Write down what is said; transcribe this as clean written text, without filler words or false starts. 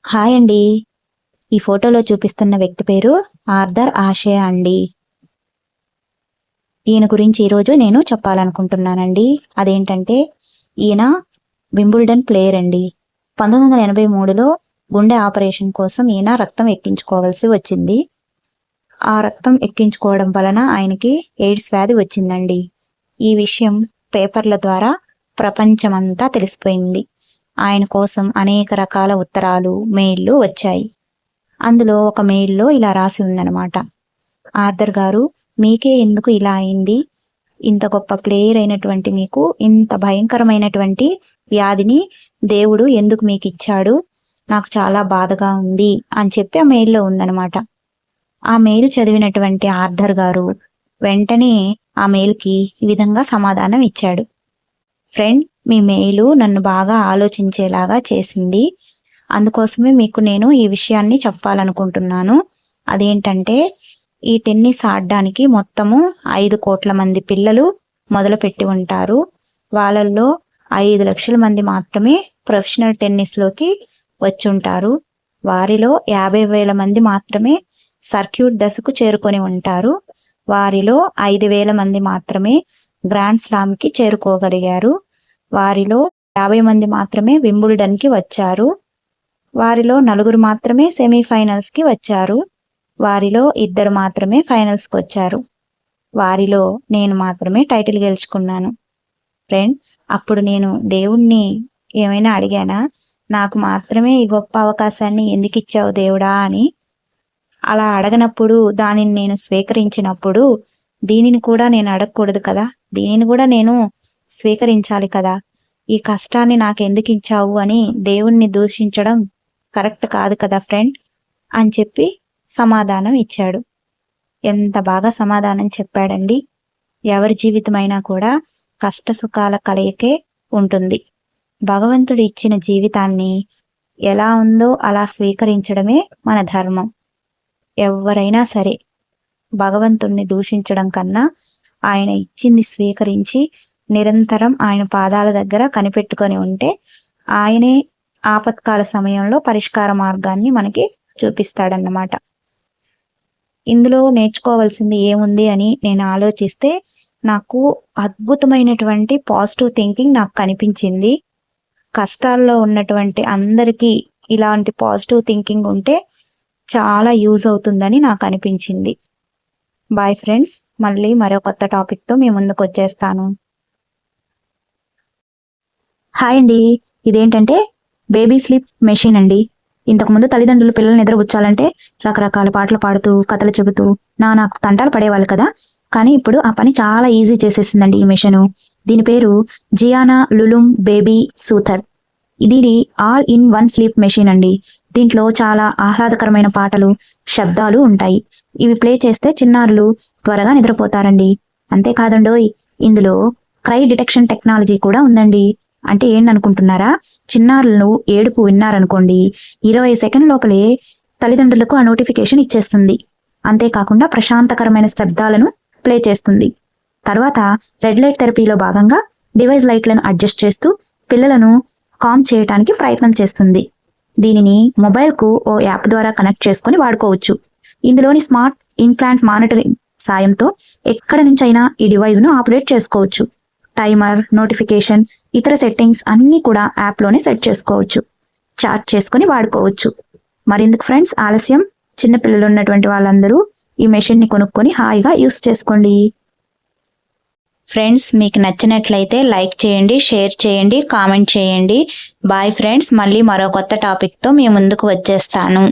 Hi అండి. ఈ ఫోటోలో చూపిస్తున్న వ్యక్తి పేరు ఆర్థర్ ఆషే అండి. ఈయన గురించి ఈరోజు నేను చెప్పాలనుకుంటున్నానండి. అదేంటంటే ఈయన వింబుల్డన్ ప్లేయర్ అండి. 1983లో గుండె ఆపరేషన్ కోసం ఈయన రక్తం ఎక్కించుకోవాల్సి వచ్చింది. ఆ రక్తం ఎక్కించుకోవడం వలన ఆయనకి ఎయిడ్స్ వ్యాధి వచ్చిందండి. ఈ విషయం పేపర్ల ద్వారా ప్రపంచమంతా తెలిసిపోయింది. ఆయన కోసం అనేక రకాల ఉత్తరాలు, మెయిల్లు వచ్చాయి. అందులో ఒక మెయిల్లో ఇలా రాసి ఉందన్నమాట. ఆర్థర్ గారు, మీకే ఎందుకు ఇలా అయింది? ఇంత గొప్ప ప్లేయర్ అయినటువంటి మీకు ఇంత భయంకరమైనటువంటి వ్యాధిని దేవుడు ఎందుకు మీకు ఇచ్చాడు? నాకు చాలా బాధగా ఉంది అని చెప్పి ఆ మెయిల్లో ఉందన్నమాట. ఆ మెయిల్ చదివినటువంటి ఆర్థర్ గారు వెంటనే ఆ మెయిల్కి ఈ విధంగా సమాధానం ఇచ్చాడు. ఫ్రెండ్, మీ మెయిలు నన్ను బాగా ఆలోచించేలాగా చేసింది. అందుకోసమే మీకు నేను ఈ విషయాన్ని చెప్పాలనుకుంటున్నాను. అదేంటంటే ఈ టెన్నిస్ ఆడడానికి మొత్తము 5 కోట్ల మంది పిల్లలు మొదలుపెట్టి ఉంటారు. వాళ్ళల్లో 5 లక్షల మంది మాత్రమే ప్రొఫెషనల్ టెన్నిస్లోకి వచ్చుంటారు. వారిలో 50,000 మంది మాత్రమే సర్క్యూట్ దశకు చేరుకొని ఉంటారు. వారిలో 5,000 మంది మాత్రమే గ్రాండ్ స్లామ్కి చేరుకోగలిగారు. వారిలో 50 మంది మాత్రమే వింబుల్డన్కి వచ్చారు. వారిలో 4 మాత్రమే సెమీఫైనల్స్కి వచ్చారు. వారిలో 2 మాత్రమే ఫైనల్స్కి వచ్చారు. వారిలో నేను మాత్రమే టైటిల్ గెలుచుకున్నాను. ఫ్రెండ్, అప్పుడు నేను దేవుణ్ణి ఏమైనా అడిగానా? నాకు మాత్రమే ఈ గొప్ప అవకాశాన్ని ఎందుకు ఇచ్చావు దేవుడా అని. అలా అడగనప్పుడు దానిని నేను స్వీకరించినప్పుడు దీనిని కూడా నేను అడగకూడదు కదా, దీనిని కూడా నేను స్వీకరించాలి కదా. ఈ కష్టాన్ని నాకు ఎందుకు ఇచ్చావు అని దేవుణ్ణి దూషించడం కరెక్ట్ కాదు కదా ఫ్రెండ్ అని చెప్పి సమాధానం ఇచ్చాడు. ఎంత బాగా సమాధానం చెప్పాడండి. ఎవరి జీవితమైనా కూడా కష్ట సుఖాల కలయికే ఉంటుంది. భగవంతుడు ఇచ్చిన జీవితాన్ని ఎలా ఉందో అలా స్వీకరించడమే మన ధర్మం. ఎవరైనా సరే భగవంతుణ్ణి దూషించడం కన్నా ఆయన ఇచ్చింది స్వీకరించి నిరంతరం ఆయన పాదాల దగ్గర కనిపెట్టుకొని ఉంటే ఆయనే ఆపత్కాల సమయంలో పరిష్కార మార్గాన్ని మనకి చూపిస్తాడన్నమాట. ఇందులో నేర్చుకోవాల్సింది ఏముంది అని నేను ఆలోచిస్తే నాకు అద్భుతమైనటువంటి పాజిటివ్ థింకింగ్ నాకు కనిపించింది. కష్టాల్లో ఉన్నటువంటి అందరికీ ఇలాంటి పాజిటివ్ థింకింగ్ ఉంటే చాలా యూజ్ అవుతుందని నాకు అనిపించింది. బాయ్ ఫ్రెండ్స్, మళ్ళీ మరో కొత్త టాపిక్తో మీ ముందుకు వచ్చేస్తాను. హాయ్ అండి. ఇదేంటంటే బేబీ స్లీప్ మెషిన్ అండి. ఇంతకుముందు తల్లిదండ్రులు పిల్లల్ని నిద్రపుచ్చాలంటే రకరకాల పాటలు పాడుతూ కథలు చెబుతూ నాకు తంటాలు పడేవాళ్ళు కదా. కానీ ఇప్పుడు ఆ పని చాలా ఈజీ చేసేసిందండి ఈ మెషిన్. దీని పేరు జియానా లులుమ్ బేబీ సూథర్. ఇది all in one sleep machine అండి. దీంట్లో చాలా ఆహ్లాదకరమైన పాటలు, శబ్దాలు ఉంటాయి. ఇవి ప్లే చేస్తే చిన్నారులు త్వరగా నిద్రపోతారండి. అంతేకాదండోయ్, ఇందులో క్రై డిటెక్షన్ టెక్నాలజీ కూడా ఉందండి. అంటే ఏంటనుకుంటున్నారా? చిన్నారులను ఏడుపు విన్నారనుకోండి, 20 సెకండ్ల లోపలే తల్లిదండ్రులకు ఆ నోటిఫికేషన్ ఇచ్చేస్తుంది. అంతేకాకుండా ప్రశాంతకరమైన శబ్దాలను ప్లే చేస్తుంది. తర్వాత రెడ్ లైట్ థెరపీలో భాగంగా డివైస్ లైట్లను అడ్జస్ట్ చేస్తూ పిల్లలను కామ్ చేయడానికి ప్రయత్నం చేస్తుంది. దీనిని మొబైల్కు ఓ యాప్ ద్వారా కనెక్ట్ చేసుకొని వాడుకోవచ్చు. ఇందులోని స్మార్ట్ ఇన్ప్లాంట్ మానిటరింగ్ సాయంతో ఎక్కడి నుంచైనా ఈ డివైస్ను ఆపరేట్ చేసుకోవచ్చు. టైమర్, నోటిఫికేషన్, ఇతర సెట్టింగ్స్ అన్నీ కూడా యాప్లోనే సెట్ చేసుకోవచ్చు. చార్జ్ చేసుకొని వాడుకోవచ్చు. మరెందుకు ఫ్రెండ్స్ ఆలస్యం? చిన్నపిల్లలు ఉన్నటువంటి వాళ్ళందరూ ఈ మెషిన్ని కొనుక్కొని హాయిగా యూస్ చేసుకోండి. ఫ్రెండ్స్, మీకు నచ్చినట్లయితే లైక్ చేయండి, షేర్ చేయండి, కామెంట్ చేయండి. బాయ్ ఫ్రెండ్స్, మళ్ళీ మరో కొత్త టాపిక్తో మీ ముందుకు వచ్చేస్తాను.